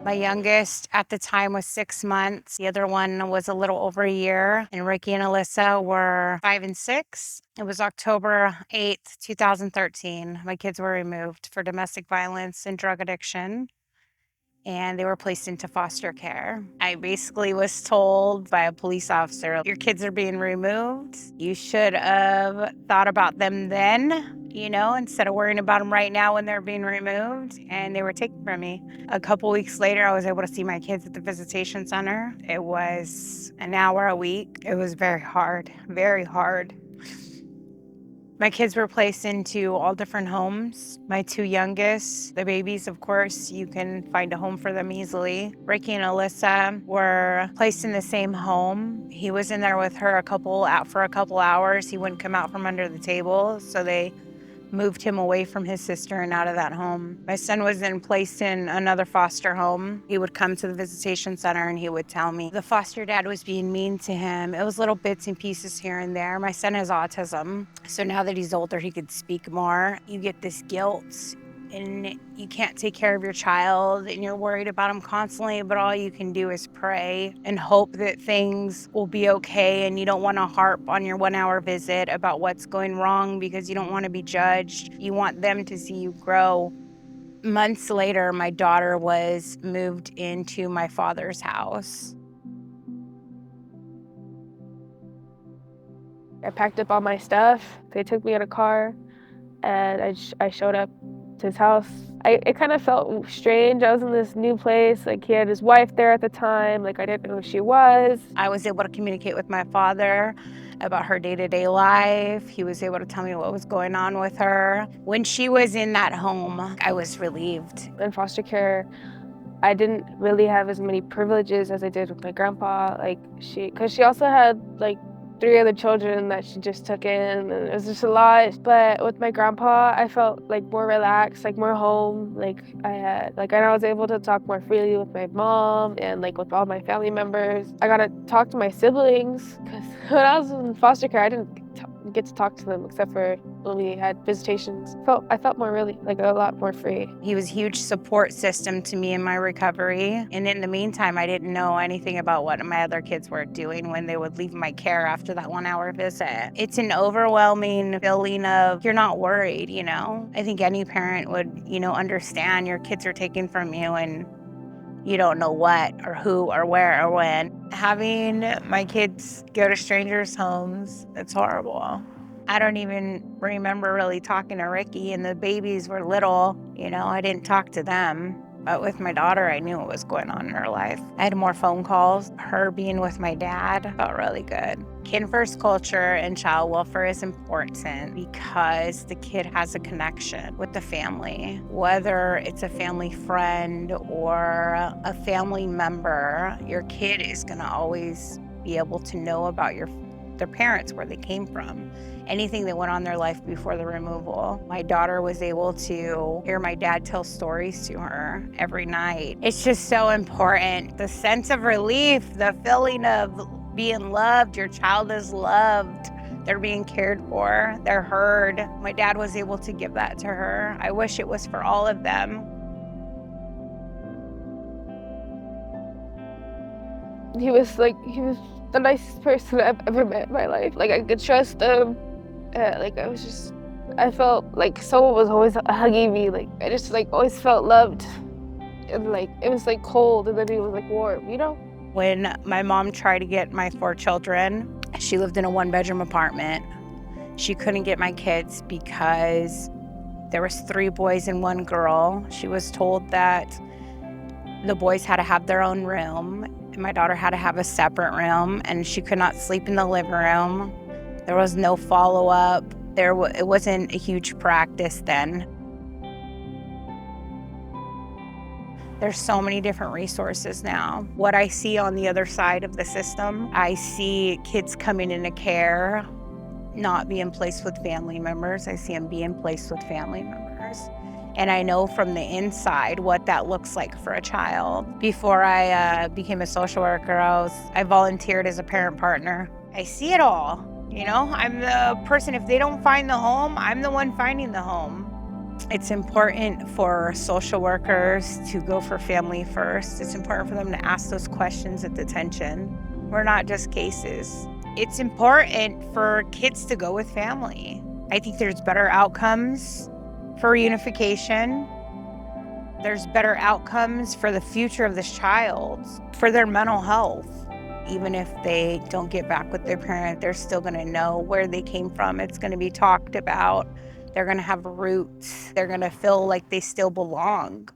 My youngest at the time was 6 months. The other one was a little over a year. And Ricky and Alyssa were 5 and 6. It was October 8th, 2013. My kids were removed for domestic violence and drug addiction, and they were placed into foster care. I basically was told by a police officer, your kids are being removed. You should have thought about them then, instead of worrying about them right now when they're being removed. And they were taken from me. A couple weeks later, I was able to see my kids at the visitation center. It was an hour a week. It was very hard, very hard. My kids were placed into all different homes. My 2 youngest, the babies, of course, you can find a home for them easily. Ricky and Alyssa were placed in the same home. He was in there with her for a couple hours. He wouldn't come out from under the table, so they moved him away from his sister and out of that home. My son was then placed in another foster home. He would come to the visitation center and he would tell me the foster dad was being mean to him. It was little bits and pieces here and there. My son has autism, so now that he's older, he could speak more. You get this guilt and you can't take care of your child and you're worried about him constantly, but all you can do is pray and hope that things will be okay, and you don't want to harp on your 1-hour visit about what's going wrong because you don't want to be judged. You want them to see you grow. Months later, my daughter was moved into my father's house. I packed up all my stuff. They took me in a car and I showed up to his house. It kind of felt strange. I was in this new place. Like, he had his wife there at the time. Like, I didn't know who she was. I was able to communicate with my father about her day-to-day life. He was able to tell me what was going on with her. When she was in that home, I was relieved. In foster care, I didn't really have as many privileges as I did with my grandpa. Because she also had 3 other children that she just took in, and it was just a lot. But with my grandpa, I felt more relaxed, more home. I was able to talk more freely with my mom and with all my family members. I got to talk to my siblings, because when I was in foster care, I didn't get to talk to them except for when we had visitations. I felt more really a lot more free. He was a huge support system to me in my recovery. And in the meantime, I didn't know anything about what my other kids were doing when they would leave my care after that 1-hour visit. It's an overwhelming feeling of you're not worried, I think any parent would, understand your kids are taken from you and you don't know what or who or where or when. Having my kids go to strangers' homes, it's horrible. I don't even remember really talking to Ricky, and the babies were little. I didn't talk to them. But with my daughter, I knew what was going on in her life. I had more phone calls. Her being with my dad felt really good. Kin first culture and child welfare is important because the kid has a connection with the family. Whether it's a family friend or a family member, your kid is going to always be able to know about their parents, where they came from, anything that went on in their life before the removal. My daughter was able to hear my dad tell stories to her every night. It's just so important. The sense of relief, the feeling of being loved, your child is loved, they're being cared for, they're heard. My dad was able to give that to her. I wish it was for all of them. He was the nicest person I've ever met in my life. I could trust him. I felt like someone was always hugging me. I just always felt loved. And it was cold, and then it was warm, When my mom tried to get my 4 children, she lived in a 1-bedroom apartment. She couldn't get my kids because there was 3 boys and 1 girl. She was told that the boys had to have their own room, and my daughter had to have a separate room, and she could not sleep in the living room. There was no follow-up. It wasn't a huge practice then. There's so many different resources now. What I see on the other side of the system, I see kids coming into care, not being placed with family members. I see them being placed with family members. And I know from the inside what that looks like for a child. Before I became a social worker, I volunteered as a parent partner. I see it all, I'm the person, if they don't find the home, I'm the one finding the home. It's important for social workers to go for family first. It's important for them to ask those questions at detention. We're not just cases. It's important for kids to go with family. I think there's better outcomes for reunification. There's better outcomes for the future of this child, for their mental health. Even if they don't get back with their parent, they're still going to know where they came from. It's going to be talked about. They're going to have roots. They're going to feel like they still belong.